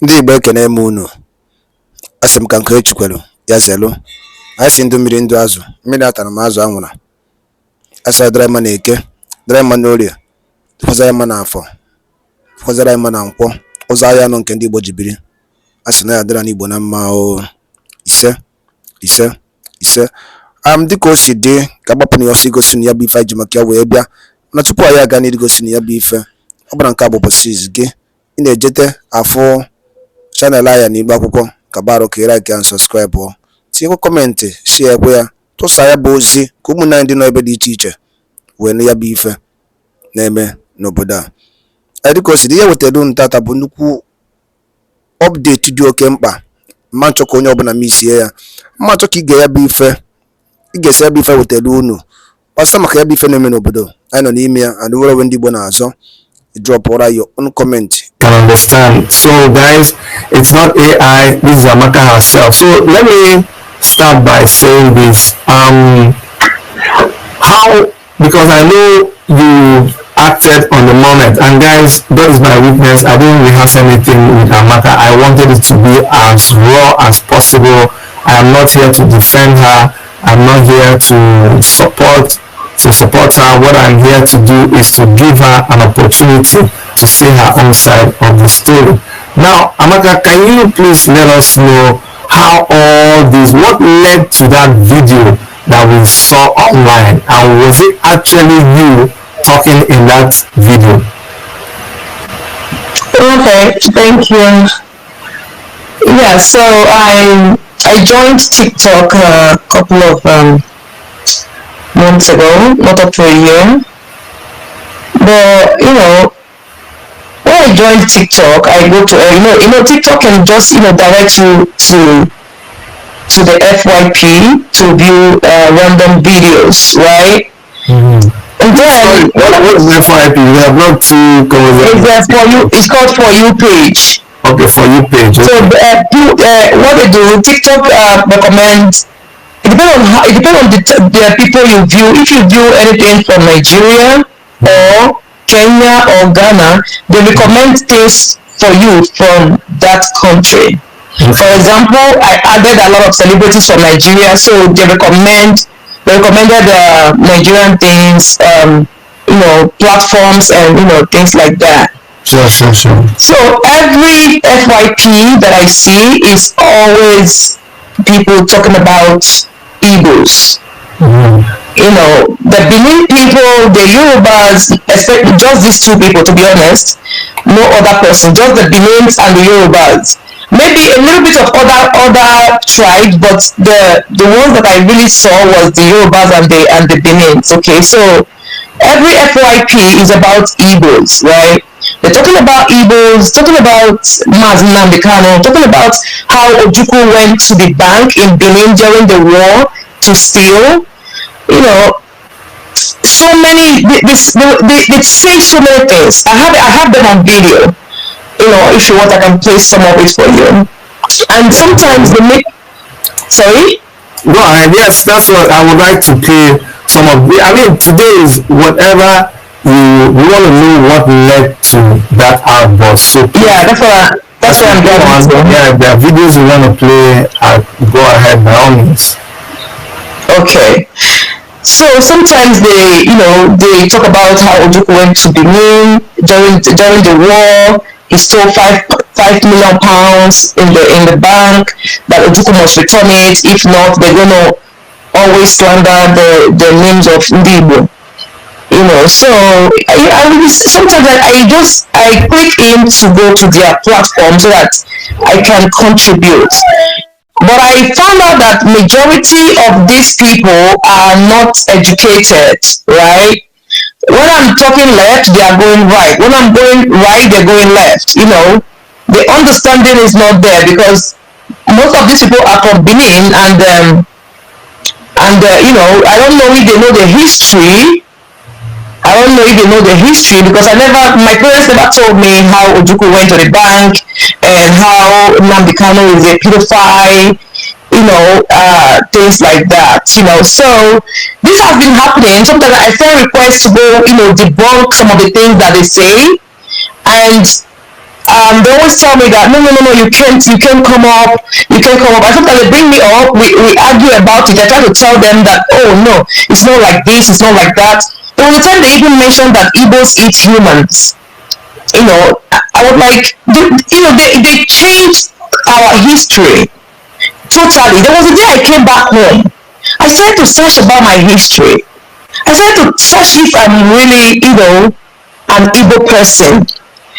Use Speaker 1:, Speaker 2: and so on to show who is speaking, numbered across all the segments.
Speaker 1: Ndị Igbo ekene m unu. Asị m ka nke echukwelu ya zelu. Anyị si ndụ mmiri ndụ azụ. Mmiri atara m azụ anwụra. Asa dara mma na eke, dara mma na orie, fọzara mma na afọ, fọzara mma na nkwọ. Ụzọ ahịa anọ nke ndị Igbo ji biri. Asị na ya dara n'Igbo na mma o. Ise, ise, ise. Dịka o si dị ka agbapụ na ya ọsọ igosi na ya bụ ife anyị ji maka ya wee bịa. Na tupu anyị aga n'igosi na ya bụ ife, ọ bụla nke a bụ ụbọchị izu gị. Ị na-ejete afụ chanel anya n'Igbo akwụkwọ ka baro ka ị like and subscribe ọ. Tinyekwa kọmentị, share ekwe ya, tụsa ya bụ ozi ka ụmụnne anyị dị n'ebe dị iche iche wee nụ ya bụ ife na-eme n'obodo a. Dịka o si dị, ihe wetara unu tata bụ nnukwu update dị oke mkpa. Mma nchọ ka onye ọbụla misie ya. Mma nchọ ka ị ga ya bụ ife, ị ga-esi ya bụ ife wetara unu gbasa maka ya bụ ife na-eme n'obodo anyị nọ n'ime ya. And nwere ndị Igbo na-azọ drop your own comment.
Speaker 2: Can understand. So guys, it's not AI, this is Amaka herself. So let me start by saying this. How, because I know you acted on the moment, and guys, that is my weakness. I didn't rehearse anything with Amaka. I wanted it to be as raw as possible. I am not here to defend her. I'm not here to support her. What I'm here to do is to give her an opportunity to say her own side of the story. Now, Amaka, can you please let us know how all this, what led to that video that we saw online, and was it actually you talking in that video?
Speaker 3: Okay, thank you. Yeah, so I joined TikTok a couple of months ago, not up to a year. But when I joined TikTok, I go to TikTok can just direct you to the FYP to view random videos, right?
Speaker 2: Mm-hmm.
Speaker 3: And then
Speaker 2: what is FYP? We have not too covered.
Speaker 3: It's called For You page.
Speaker 2: Okay, For You page. Okay.
Speaker 3: So what they do, TikTok recommends. It depends on the people you view. If you view anything from Nigeria or Kenya or Ghana, they recommend things for you from that country. Okay. For example, I added a lot of celebrities from Nigeria, so they recommended Nigerian things, platforms and things like that.
Speaker 2: Sure.
Speaker 3: So every FYP that I see is always people talking about Igbos.
Speaker 2: Mm-hmm.
Speaker 3: The Benin people, the Yorubas, especially just these two people, to be honest, no other person, just the Benins and the Yorubas. Maybe a little bit of other tribes, but the ones that I really saw was the Yorubas and the Benins. Okay, so every FYP is about Igbos, right? They're talking about Igbos, talking about nnamdi, talking about how Ojukwu went to the bank in Benin during the war to steal. So many. They say so many things. I have them on video. If you want, I can play some of it for you. And sometimes they make. Sorry.
Speaker 2: Go ahead. Yes, that's what I would like to play. Some of. I mean, today is whatever. We want to know what led to that outburst. So
Speaker 3: yeah, that's what I'm going.
Speaker 2: Yeah, if there are videos you want to play, go ahead by all means.
Speaker 3: Okay. So sometimes they talk about how Ojukwu went to Benin during the war. He stole £5 million in the bank. That Ojukwu must return it. If not, they're gonna always slander the names of Igbo. So sometimes I click in to go to their platform so that I can contribute. But I found out that majority of these people are not educated, right? When I'm talking left, they are going right. When I'm going right, they're going left. The understanding is not there because most of these people are from Benin and I don't know if they know the history. I don't know if they know the history because my parents never told me how Ojukwu went to the bank and how nnamdi is a pedophile, things like that, So this has been happening. Sometimes I send requests to go, debunk some of the things that they say, and they always tell me that no, you can't come up, you can't come up. I sometimes they bring me up, we argue about it. I try to tell them that, oh no, it's not like this, it's not like that. There was a time they even mentioned that Igbos eat humans. I was like, they changed our history totally. There was a day I came back home. I started to search about my history. I started to search if I'm really, an Igbo person.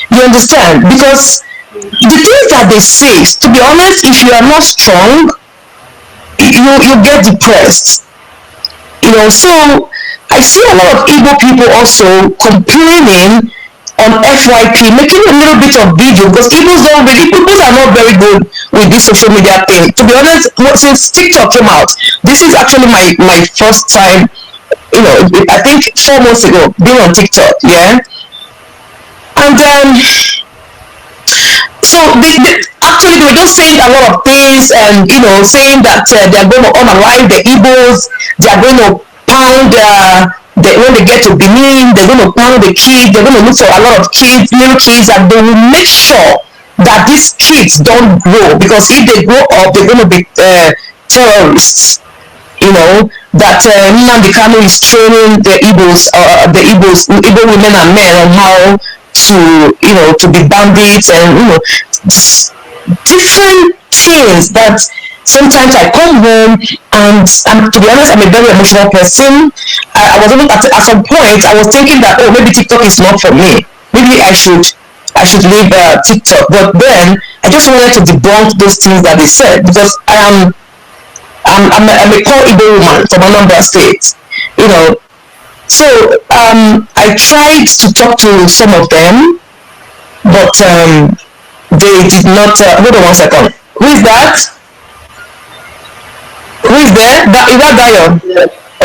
Speaker 3: You understand? Because the things that they say, to be honest, if you are not strong, you get depressed. So I see a lot of Igbo people also complaining on FYP, making a little bit of video, because Igbos are not very good with this social media thing. To be honest, since TikTok came out, this is actually my first time, I think 4 months ago, being on TikTok, yeah? And so actually they were just saying a lot of things, and saying that they're going to unalive the Igbos, they're going to pound when they get to Benin, they're going to pound the kids, they're going to look for a lot of kids, little kids, and they will make sure that these kids don't grow, because if they grow up, they're going to be terrorists. That nnamdi kanu is training the Igbo women and men on how to be bandits, and different things that sometimes I come home, and to be honest, I'm a very emotional person. I was even at some point I was thinking that, oh, maybe TikTok is not for me. Maybe I should leave TikTok. But then I just wanted to debunk those things that they said, because I'm a core Igbo woman from Anambra State. So I tried to talk to some of them, but they did not. Hold on 1 second. Who is that? Who is there? Is that Dayo?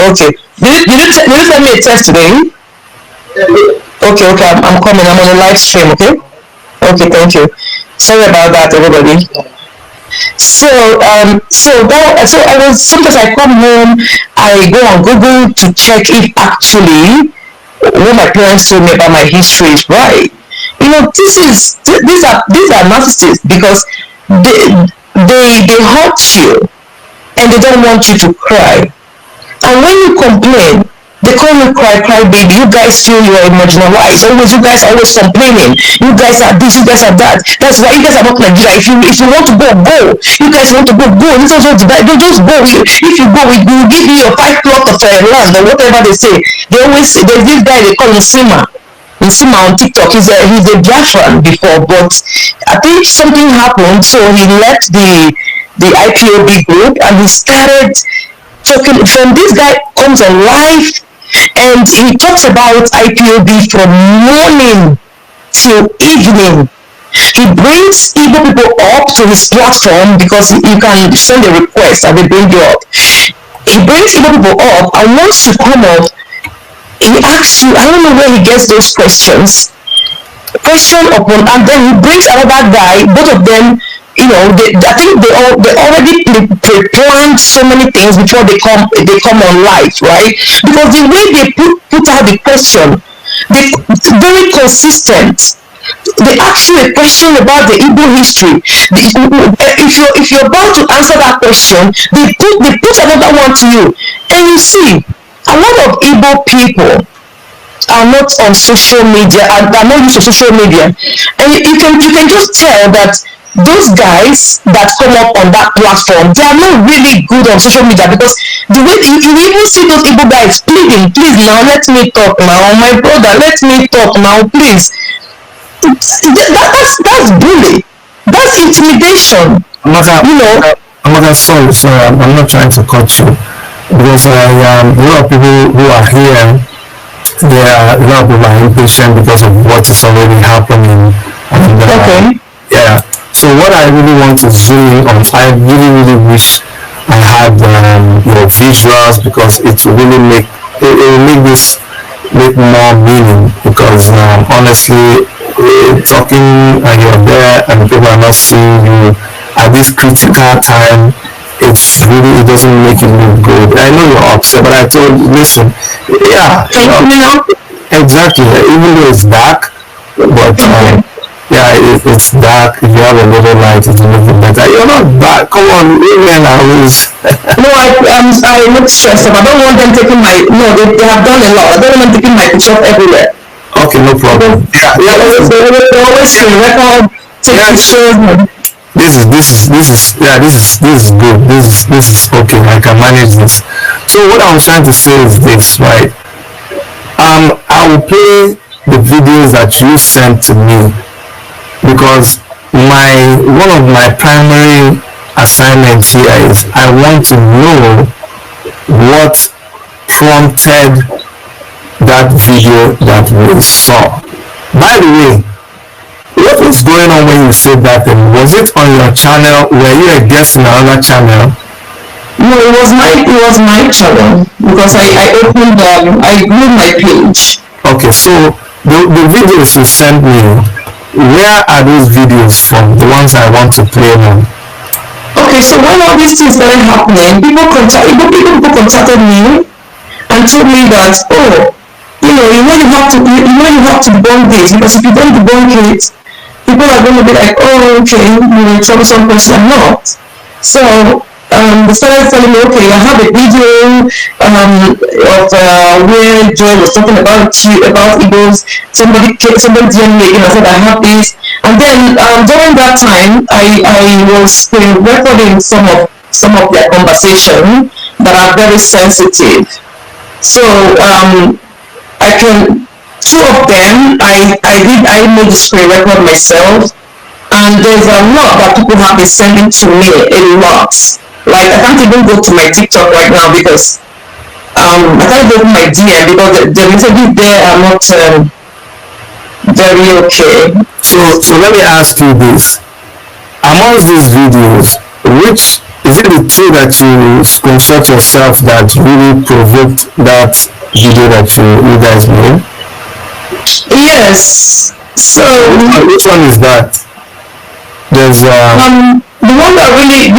Speaker 3: Okay. Did you send me a text today? Okay. I'm coming. I'm on a live stream. Okay. Thank you. Sorry about that, everybody. So sometimes I come home, I go on Google to check if actually what my parents told me about my history is right. These are narcissists, because they hurt you, and they don't want you to cry. And when you complain, they call you cry baby. You guys feel you are marginalized. You guys are always complaining. You guys are this, you guys are that. That's why you guys are not Nigeria. If you want to go, go. You guys want to go, go. This is what don't just go. If you go, we will give you your 5 plots of land, or whatever they say. There's this guy they call Nsima on TikTok. He's a Biafran before, but I think something happened, so he left the IPOB group, and he started talking. From this guy comes on live, and he talks about IPOB from morning till evening. He brings Igbo people up to his platform, because you can send a request and they bring you up. He brings Igbo people up, and once you come up, he asks you, I don't know where he gets those questions. Question upon, and then he brings another guy, both of them, I think they already pre-planned so many things before they come on live, right? Because the way they put out the question, they very consistent. They ask you a question about the Igbo history. If you're about to answer that question, they put another one to you, and you see a lot of Igbo people are not on social media, are not used to social media, and you can just tell that those guys that come up on that platform, they are not really good on social media, because the way you even see those Igbo guys pleading, please now let me talk now, my brother, let me talk now, please. That's bully. That's intimidation.
Speaker 2: Sorry, I'm not trying to cut you, because a lot of people who are here, a lot of people are impatient because of what is already happening. And,
Speaker 3: okay.
Speaker 2: Yeah. So what I really want to zoom in on, I really wish I had your visuals, because it will really make this make more meaning, because honestly, talking and you're there and people are not seeing you at this critical time, it doesn't make it look good. I know you're upset, but I told you, listen, yeah, exactly, even though it's dark, but Yeah, it's dark. If you have a little light, it will make it better. You're not bad. Come on, women are always.
Speaker 3: No, I look stressed up. I don't want them taking my. No, they have done a lot. I don't want them taking my picture everywhere.
Speaker 2: Okay, no problem. Yeah,
Speaker 3: They always say record, take pictures.
Speaker 2: This is good. This is okay. I can manage this. So what I was trying to say is this, right? I will play the videos that you sent to me because one of my primary assignments here is I want to know what prompted that video that we saw. By the way, what was going on when you said that thing? Was it on your channel? Were you a guest in another channel?
Speaker 3: No, it was my channel because I opened I grew my page.
Speaker 2: Okay, so the videos you sent me, where are those videos from? The ones I want to play now.
Speaker 3: Okay, so when all these things started happening, people contacted me and told me that, oh, you have to debunk this, because if you don't debunk it, people are going to be like, oh, okay, you're a troublesome person. I'm not. So they started telling me, okay, I have a video of where Joy was talking about Igbos. Somebody DM'd me again. I said I have this, and then during that time, I was recording some of their conversation that are very sensitive. So two of them I made the screen record myself, and there's a lot that people have been sending to me, a lot. Like I can't even go to my TikTok right now because I can't go to my DM because the messages there are not very okay.
Speaker 2: So let me ask you this: amongst these videos, which is it the two that you screenshot yourself that really provoked that video that you guys made?
Speaker 3: Yes. So
Speaker 2: which one is that? There's
Speaker 3: the one that really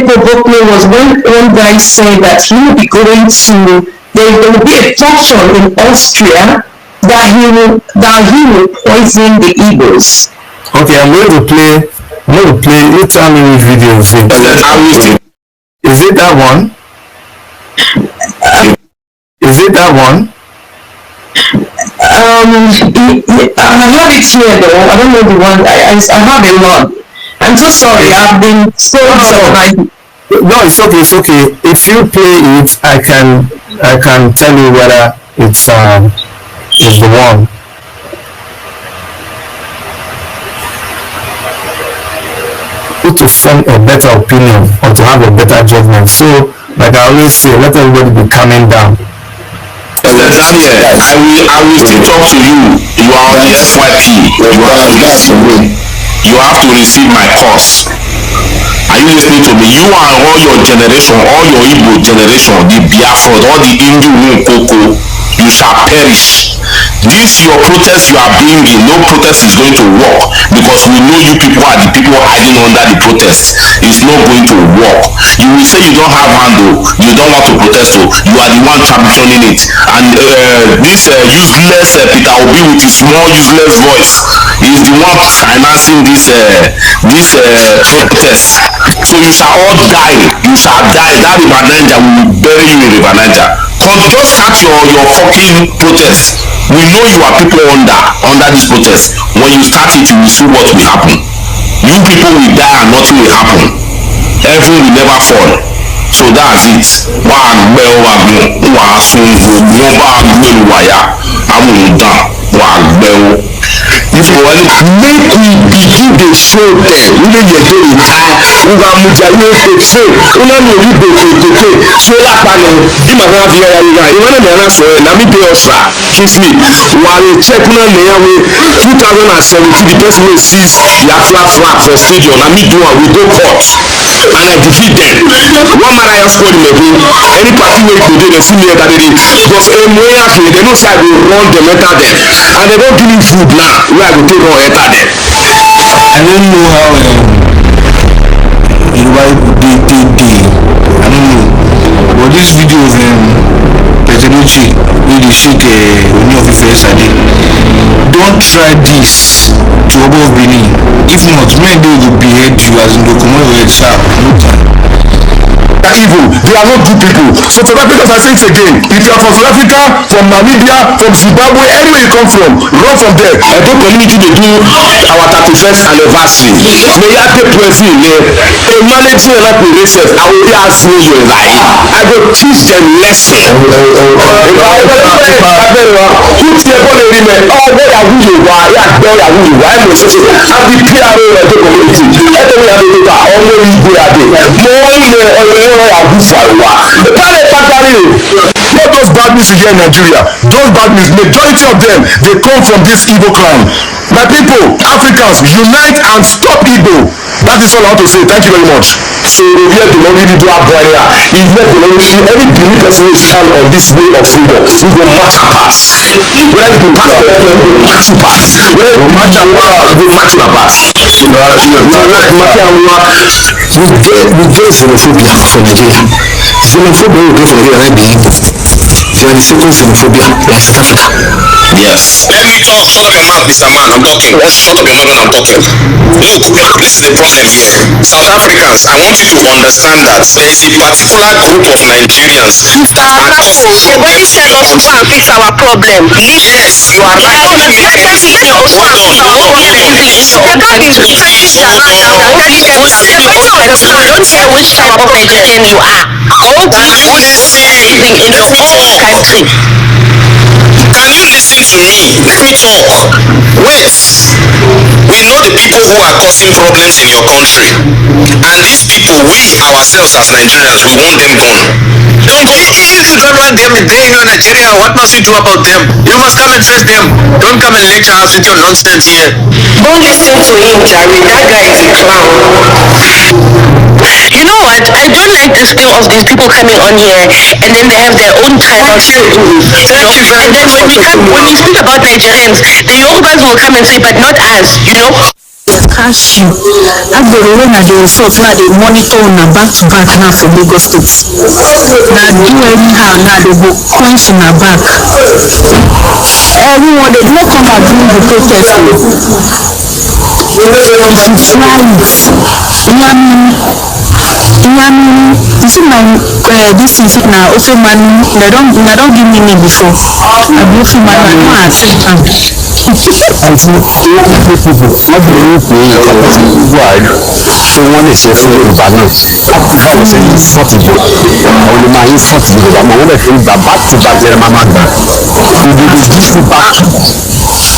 Speaker 3: provoked me was when one guy said that he will be going to there will be a function in Austria that he will poison the Igbos.
Speaker 2: Okay, I'm going to play. You tell me which video is it. Is it that one? Is it that one?
Speaker 3: I have it here though. I don't know the one. I have a lot. I'm so sorry. I've been so disorganized.
Speaker 2: No, it's okay. If you play it, I can tell you whether it's the one. To form a better opinion or to have a better judgment. So, like I always say, let everybody be coming down.
Speaker 4: Daniel, I will still talk to you. You are on the FYP. You have to receive my course. Are you listening to me? You and all your generation, all your Igbo generation, the Biafra, all the Indu Koko, you shall perish. This your protest you are bringing, no protest is going to work because we know you people are the people hiding under the protest. It's not going to work. You will say you don't have handle, you don't want to protest, so you are the one championing it. And this useless Peter Obi with his small useless voice is the one financing this protest. So you shall all die. You shall die. That River Niger will bury you in River Niger. Just start your fucking protest. We know you are people under this protest. When you start it, you will see what will happen. You people will die and nothing will happen. Heaven will never fall. So that's it. If you want make we begin the show them really you dey retire nga muja you dey say una no you dey say so la panel di magana fi ya ya you wanna na so na me dey osra kiss me while check na na we 2017 the person wey seize Biafra flag for stadium na me do am we go court and I defeat them. One man I just called him again. Any party wey go dey see me that day because wey happen they know say I go run them enter them and they don't give me food now wey I go take run enter them.
Speaker 1: I don't know how Yoruba dey. I don't know. But this video of Petrucci wey dey shake Ooni of Ife yesterday, don't try this.
Speaker 5: to Obo of Benin. If not, when they will behead you as in the commonwealth, sir. No time.
Speaker 6: Evil. They are not good people. So South Africans are saying it again. If you are from South Africa, from Namibia, from Zimbabwe, anywhere you come from, run from there.
Speaker 4: Edo community dey do our 31st anniversary. Me ya take person ne. A managing like we research, I will ask me your lie. I go teach them lesson. Who tiẹ̀ bọ́ lè rí mẹ́? Ọgbẹ́ yàgò yìí wá, yàgbẹ́ yàgò yìí wá. Ẹ mọ̀ sọ́sọ́, a fi PRO Edo community. Ẹ tẹ̀lé yàgò yìí wá, ọmọ Igbo yàgò. Mo wọ́n lè ọ̀rẹ́ yàgò fàlùwà. Báyìí pátárì o.
Speaker 6: Not those bad news you hear in Nigeria. Those bad news, majority of them, they come from this Igbo clan. My people, Africans, unite and stop Igbo. That is all I want to say. Thank you very much.
Speaker 4: So here the money do a barrier. If not the money, every belief person will stand on this way of freedom. We go march pass. When we pass, we march pass. When we march pass, we march pass.
Speaker 6: We get xenophobia from Nigeria. Xenophobia we get from Nigeria right behind them. They are the second xenophobia like South Africa.
Speaker 4: Yes. Let me talk. Shut up your mouth, Mr. Man. I'm talking. Shut up your mouth when I'm talking. Look, this is the problem here. South Africans, I want you to understand that there is a particular group of Nigerians.
Speaker 7: Mr. Akapo, nobody said us to go and fix our problem.
Speaker 4: Yes, you are right.
Speaker 7: Hold on. You can't be fixing their own problem. Don't care which type of Nigerian you are. All these living in this country.
Speaker 4: Can you listen to me? Let me talk. Wait. We know the people who are causing problems in your country. And these people, we ourselves as Nigerians, we want them gone.
Speaker 5: If you don't want them there in Nigeria, what must you do about them? You must come and face them. Don't come and lecture us with your nonsense here.
Speaker 7: Don't listen to him, Jerry. That guy is a clown. You know what? I don't like this thing of these people coming on here and then they have their own tribal stories. And then when you speak about Nigerians, the Yorubas will come and say, but not us, you know?
Speaker 8: Cash you. Agbero when I dey result now they monitor una back to back now for Lagos State. Now do anyhow now they go crunch una back. Everyone they no come out during the protest. If you try you see my this is it now. Also man, they don't give me name before. I be also man, I don't accept am.
Speaker 6: And so people not the only thing wide so one is a full Yorùbá náà Africa was a insult Igbo àwọn lè máa insult Yorùbá mọ wọn lè fi gbà back to back lẹ́rẹ̀ máa máa gbà ìdí ìdí back.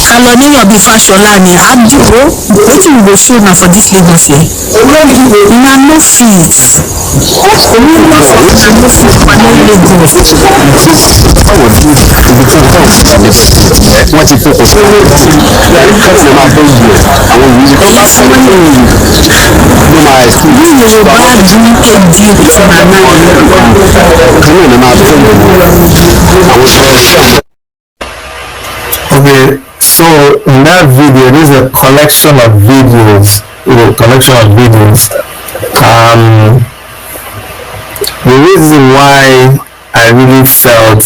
Speaker 8: Kalọ níyàn bíi Fáṣọlá ni àdúró wetin we go show na for dis Lagos here na no fit for no Lagos.
Speaker 6: Báwo ni ibi tí wọ́n kọ́ ibi tí wọ́n ti focus on kọ́sì máa tó yẹ àwọn ìwé ló máa ẹ̀sìn.
Speaker 8: Bí Yorùbá dún kéde with mama yẹn.
Speaker 6: Kan náà ni máa tó yẹ àwọn tó.
Speaker 2: Okay, so in that video, this is a collection of videos. The reason why I really felt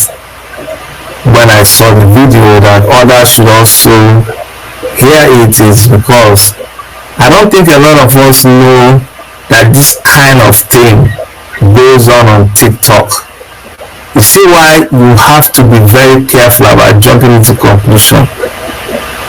Speaker 2: when I saw the video that others should also hear it is because I don't think a lot of us know that this kind of thing goes on TikTok. You see why you have to be very careful about jumping into conclusion.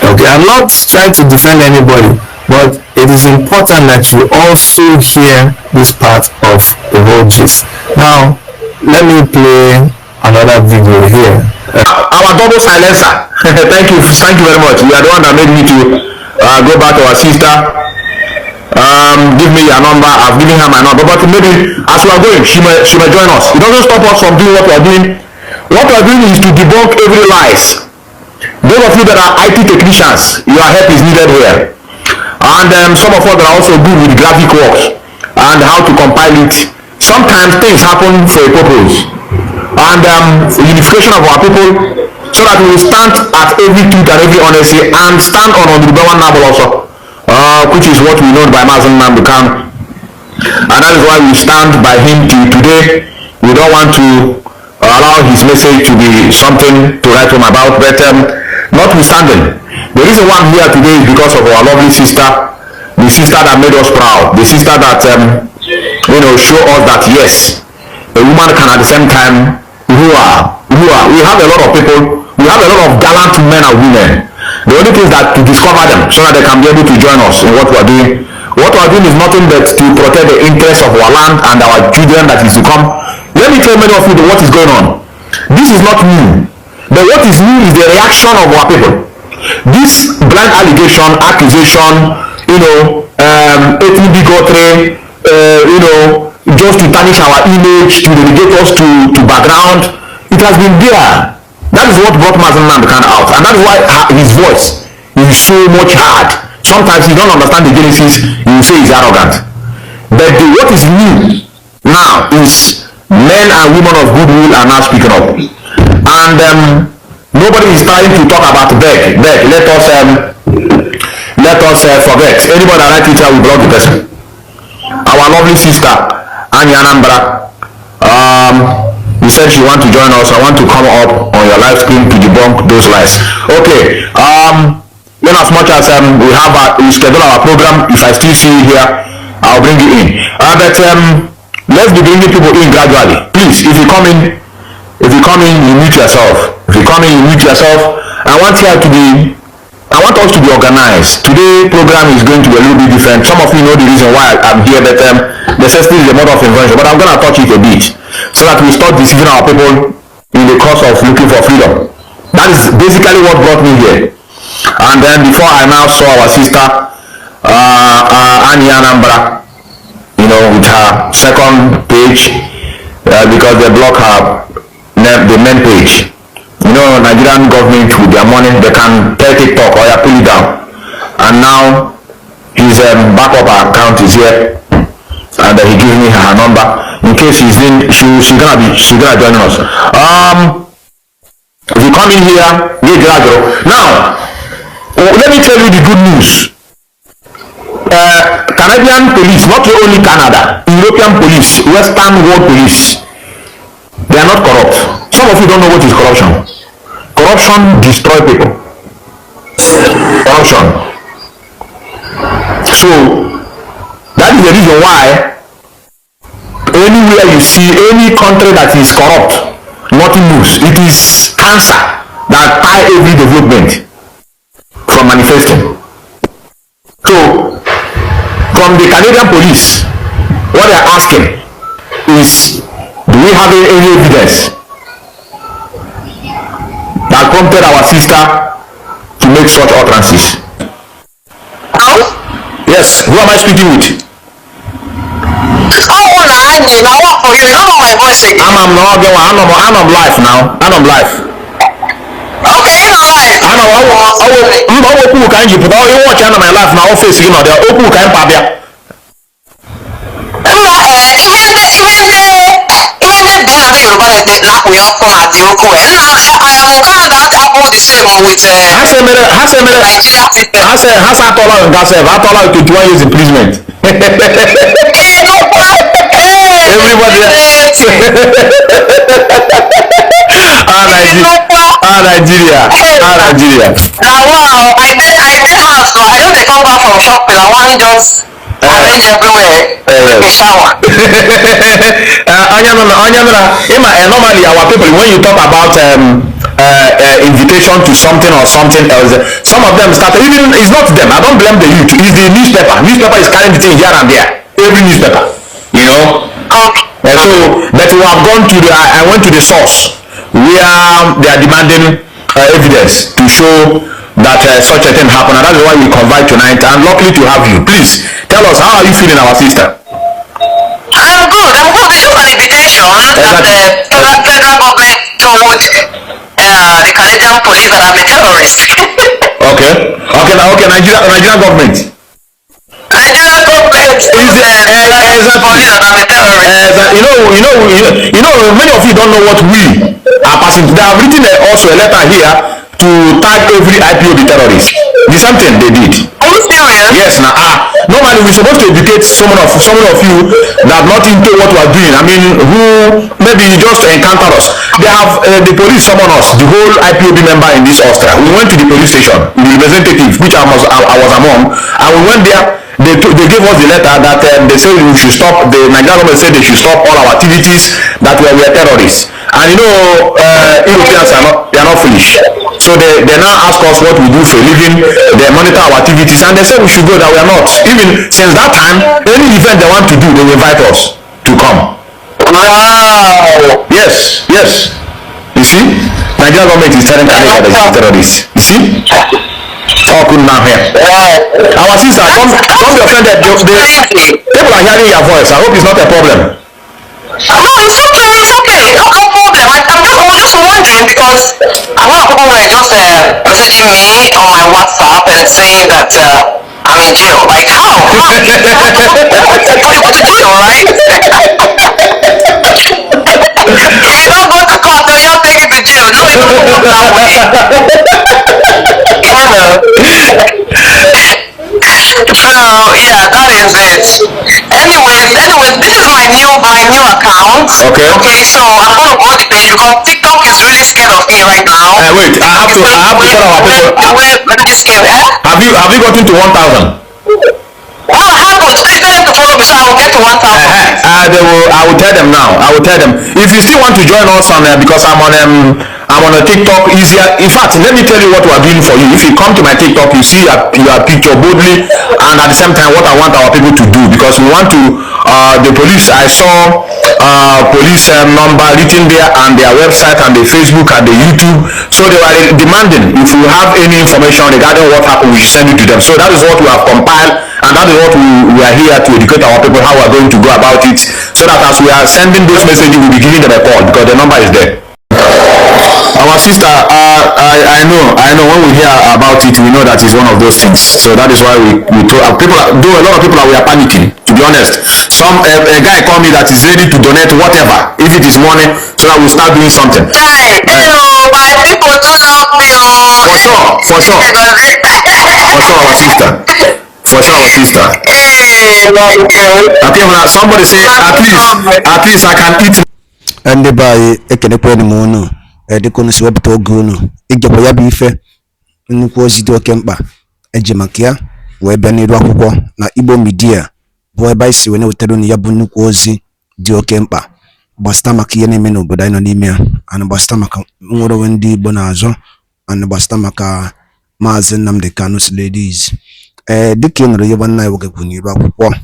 Speaker 2: Okay, I'm not trying to defend anybody, but it is important that you also hear this part of the whole gist. Now, let me play another video here.
Speaker 4: Our double silencer. thank you very much. You are the one that made me to go back to our sister. Give me your number. I've given her my number, but maybe as we are going, she may join us. It doesn't stop us from doing what we are doing. What we are doing is to debunk every lies. Those of you that are IT technicians, your help is needed here. And some of us that are also good with graphic works and how to compile it. Sometimes things happen for a purpose. And unification of our people so that we will stand at every truth and every honesty and stand on the one Nabal also. Which is what we know by nnamdi. And that is why we stand by him till today. We don't want to allow his message to be something to write home about, but notwithstanding, the reason why I'm here today is because of our lovely sister, the sister that made us proud, the sister that show us that yes, a woman can at the same time we have a lot of people, we have a lot of gallant men and women. The only thing is that to discover them so that they can be able to join us in what we are doing. What we are doing is nothing but to protect the interests of our land and our children that is to come. Let me tell many of you what is going on. This is not new, but what is new is the reaction of our people. This blind allegation, accusation, ethnic bigotry, just to tarnish our image, to relegate us to background. It has been there. That is what brought Nnamdi out, and that is why his voice is so much hard. Sometimes you don't understand the genesis, you say he's arrogant. But what is new now is men and women of goodwill are now speaking up, and nobody is trying to talk about beg. Let us forget. Anybody that write Twitter will block the person. Our lovely sister Annie Anambra, you said she want to join us. I want to come up on your live screen to debunk those lies. Okay. In as much as we schedule our program, if I still see you here, I'll bring you in. But let's be bringing people in gradually. Please, if you come in, you mute yourself. If you come in, you mute yourself. I want us to be organized. Today program is going to be a little bit different. Some of you know the reason why I'm here, but necessity is a mode of invention. But I'm gonna touch it a bit so that we start deceiving our people in the course of looking for freedom. That is basically what brought me here. And then before I now saw our sister Annie Anambra, with her second page, because they block the main page. Nigerian government with their money, they can take TikTok or pull it down. And now his backup account is here, and he gives me her number in case she's gonna join us. If you come in here, now let me tell you the good news. Canadian police, not only Canada, European police, Western world police, they are not corrupt. Some of you don't know what is corruption. Corruption destroys people. Corruption. So that is the reason why anywhere you see any country that is corrupt, nothing moves. It is cancer that tie every development from manifesting. So from the Canadian police, what they are asking is, do we have any evidence that prompted our sister to make such utterances? Yes, who am I speaking with?
Speaker 7: Oh, Andy, now what for you? You don't know my voice again.
Speaker 4: I'm live now. I'm on live.
Speaker 7: Okay, you're live.
Speaker 4: Open can you put all you watch on my life now? Office, open can pabia. Imprisonment. Everybody. Nigeria. Nigeria.
Speaker 7: Now, wow, I house, so I know they come back from shopping. I want just arrange everywhere. A shower.
Speaker 4: Normally our people, when you talk about invitation to something or something else, some of them start, even it's not them, I don't blame the youth, it's the newspaper is carrying the thing here and there, every newspaper, and so but we have gone to I went to the source where they are demanding evidence to show that such a thing happened, and that is why we convite tonight, and luckily to have you. Please tell us, how are you feeling, our sister?
Speaker 7: I'm good. This was an invitation that the federal government told the Canadian police that I'm a terrorist. Okay,
Speaker 4: Nigerian government.
Speaker 7: Nigerian government is police that I'm a terrorist.
Speaker 4: Many of you don't know what we are passing. They have written also a letter here to tag every IPOB terrorist. The same thing they did.
Speaker 7: Are you serious?
Speaker 4: Yes, now normally we're supposed to educate someone of you that not into what we are doing. I mean, who maybe you just encounter us. They have the police summon us, the whole IPOB member in this Austria. We went to the police station, the representative, which I was among, and we went there. They gave us the letter that they said we should stop. The Nigerian government said they should stop all our activities, that we are terrorists. And you know, Europeans are not foolish. So they now ask us what we do for a living. They monitor our activities, and they say we should go. That we are not. Even since that time, any event they want to do, they will invite us to come.
Speaker 3: Wow.
Speaker 4: Yes. You see, Nigerian government is telling Canada that they are terrorists. You see. Talk now here. Our sister, don't be offended. People are hearing your voice. I hope it's not a problem.
Speaker 3: No, it's okay. No problem. I'm just wondering because a lot of people were just messaging me on my WhatsApp and saying that I'm in jail. Like how? What to jail, right? You don't go to court, so you don't take it to jail. No, it doesn't work that way. So yeah, that is it. Anyways, this is my new account. Okay, so I'm gonna go on the page because TikTok is really scared of me right now.
Speaker 4: Wait, I have to tell our people. Have you gotten to 1,000?
Speaker 3: Oh, I haven't. They tell them to follow me, so I will get to 1,000.
Speaker 4: I will tell them now. I will tell them. If you still want to join us on because I'm on a TikTok easier. In fact, let me tell you what we are doing for you. If you come to my TikTok, you see your picture boldly, and at the same time, what I want our people to do, because we want to the police. I saw police number written there and their website and the Facebook and the YouTube. So they were demanding if you have any information regarding what happened, we should send it to them. So that is what we have compiled, and that is what we are here to educate our people how we are going to go about it. So that as we are sending those messages, we'll be giving them a call because the number is there. Our sister, I know when we hear about it, we know that it's one of those things. So that is why we told people, though a lot of people we are panicking, to be honest. A guy called me that is ready to donate whatever, if it is money, so that we'll start doing something.
Speaker 3: Hey, my people do love me.
Speaker 4: For sure, our sister.
Speaker 3: Hey,
Speaker 4: Okay, now somebody say at least I can eat.
Speaker 1: And the by ekenekwe mono edikono si wepụta oge unu igekwa ya bụ ife nnukwu ozi dị oke mkpa eji maka ya wee bịa n'iru akwụkwọ na Igbo media bụ ebe anyị si wee na-wetara unu ya bụ nnukwu ozi dị oke mkpa gbasịta maka ihe na-eme n'obodo anyị nọ n'ime ya, ana gbasịta maka nwere onwe ndị Igbo na-azọ, ana gbasịta maka Maazị Nnamdi Kanu's ladies. Dịka ị nụrụ ihe nwanne anyị nwoke kwuru n'iru akwụkwọ,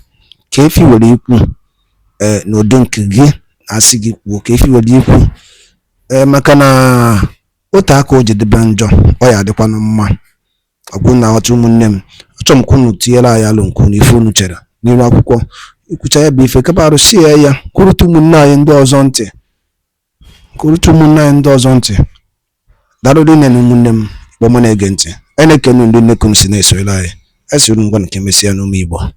Speaker 1: ka efi were ikwu n'udo nke gị asị gị kwuo ka efi were ikwu maka na otu aka o jedebe njọ ọ ya adịkwa mma. Ọgwụ na ọtụ ụmụnne m, achọrọ m ka unu tinyere anyị alụ nke ife unu chere n'iru akwụkwọ ikwucha ya bụ ife kapa arụsị ya kwurụta ụmụnne anyị ndị ọzọ ntị darụrụ nne na ụmụnne m kpọmọ na-ege ntị. Anyị na-ekene ndị nnekunu si na-esoyere anyị esiri ngwa nke mesịa n'ụmụ Igbo.